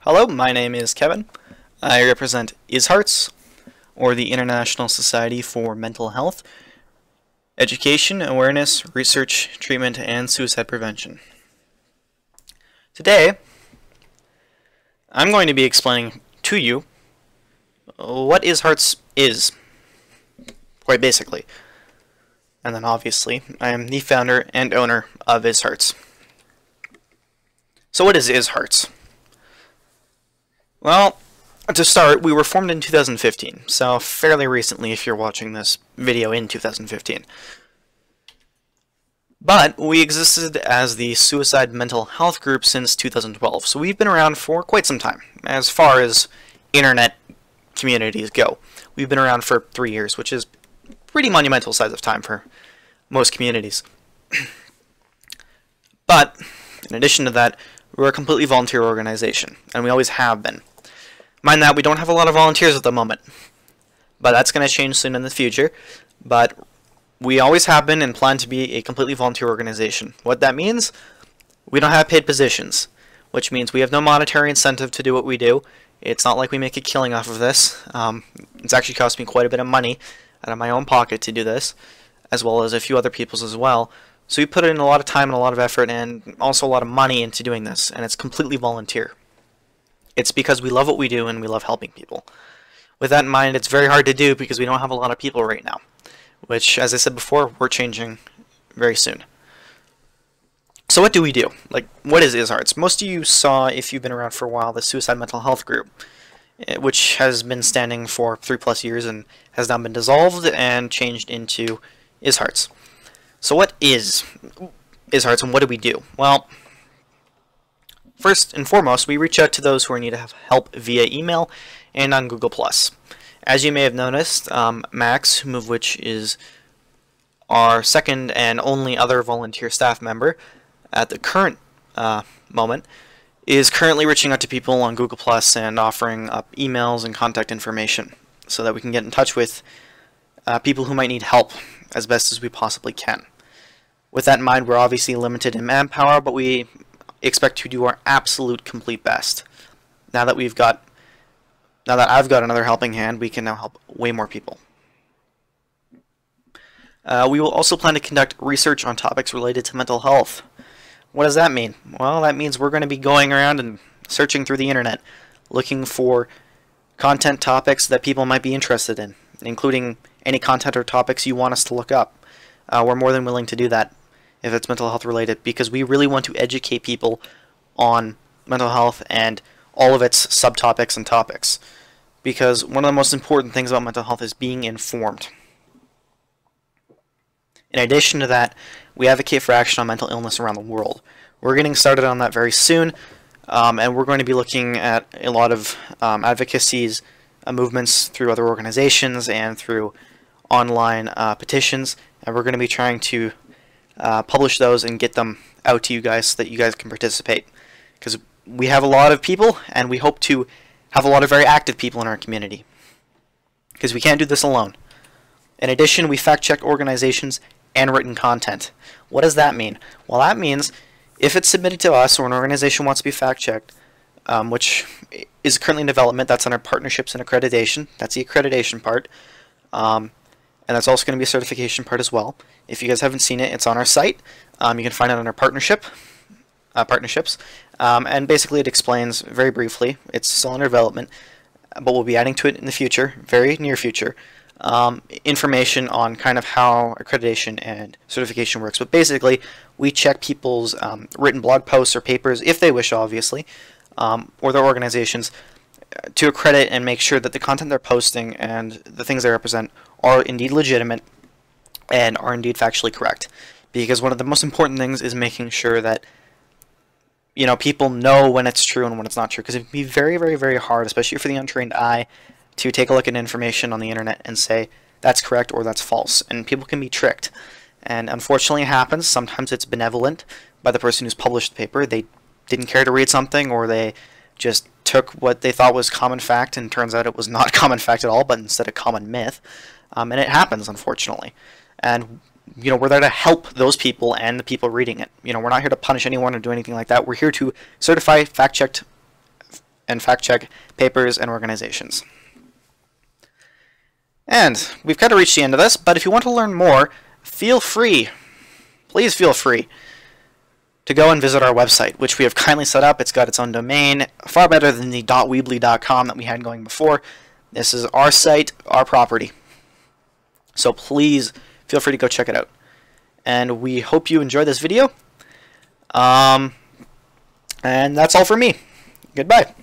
Hello, my name is Kevin. I represent ISHEARTS, or the International Society for Mental Health, Education, Awareness, Research, Treatment, and Suicide Prevention. Today, I'm going to be explaining to you what ISHEARTS is, quite basically. And then obviously, I am the founder and owner of ISHEARTS. So what is ISHEARTS? Well, to start, we were formed in 2015, so fairly recently if you're watching this video in 2015. But we existed as the Suicide Mental Health Group since 2012, so we've been around for quite some time, as far as internet communities go. We've been around for 3 years, which is pretty monumental size of time for most communities. But, in addition to that, we're a completely volunteer organization, and we always have been. Mind that, we don't have a lot of volunteers at the moment, but that's going to change soon in the future. But we always have been and plan to be a completely volunteer organization. What that means? We don't have paid positions, which means we have no monetary incentive to do what we do. It's not like we make a killing off of this. It's actually cost me quite a bit of money out of my own pocket to do this, as well as a few other people's as well. So we put in a lot of time and a lot of effort and also a lot of money into doing this, and it's completely volunteer. It's because we love what we do and we love helping people. With that in mind, it's very hard to do because we don't have a lot of people right now, which, as I said before, we're changing very soon. So what do we do? Like, what is ISHEARTS? Most of you saw, if you've been around for a while, the Suicide Mental Health Group, which has been standing for 3+ years and has now been dissolved and changed into ISHEARTS. So what is ISHEARTS and what do we do? Well, first and foremost, we reach out to those who are in need of help via email and on Google+. As you may have noticed, Max, which is our second and only other volunteer staff member at the current moment, is currently reaching out to people on Google+ and offering up emails and contact information so that we can get in touch with people who might need help as best as we possibly can. With that in mind, we're obviously limited in manpower, but we expect to do our absolute complete best. Now that I've got another helping hand, we can now help way more people. We will also plan to conduct research on topics related to mental health. What does that mean? Well, that means we're going to be going around and searching through the internet, looking for content topics that people might be interested in, including any content or topics you want us to look up. We're more than willing to do that if it's mental health related, because we really want to educate people on mental health and all of its subtopics and topics. Because one of the most important things about mental health is being informed. In addition to that, we advocate for action on mental illness around the world. We're getting started on that very soon, and we're going to be looking at a lot of advocacies, movements through other organizations and through online petitions, and we're going to be trying to publish those and get them out to you guys so that you guys can participate. Because we have a lot of people, and we hope to have a lot of very active people in our community. Because we can't do this alone. In addition, we fact-check organizations and written content. What does that mean? Well, that means if it's submitted to us or an organization wants to be fact-checked, which is currently in development, that's under partnerships and accreditation. That's the accreditation part. And that's also going to be a certification part as well. If you guys haven't seen it, it's on our site. You can find it under partnerships. And basically it explains very briefly, it's still under development, but we'll be adding to it in the future, very near future, information on kind of how accreditation and certification works. But basically, we check people's written blog posts or papers, if they wish obviously, or their organizations, to accredit and make sure that the content they're posting and the things they represent are indeed legitimate and are indeed factually correct. Because one of the most important things is making sure that people know when it's true and when it's not true. Because it can be very, very, very hard, especially for the untrained eye, to take a look at information on the internet and say that's correct or that's false. And people can be tricked. And unfortunately it happens. Sometimes it's benevolent by the person who's published the paper. They didn't care to read something, or they just took what they thought was common fact and turns out it was not common fact at all, but instead a common myth. And it happens, unfortunately. And we're there to help those people and the people reading it. We're not here to punish anyone or do anything like that. We're here to certify, fact-check and fact check papers and organizations. And we've kind of reached the end of this, but if you want to learn more, feel free, please feel free, to go and visit our website, which we have kindly set up. It's got its own domain, far better than the .weebly.com that we had going before. This is our site, our property. So please feel free to go check it out. And we hope you enjoy this video. And that's all for me. Goodbye.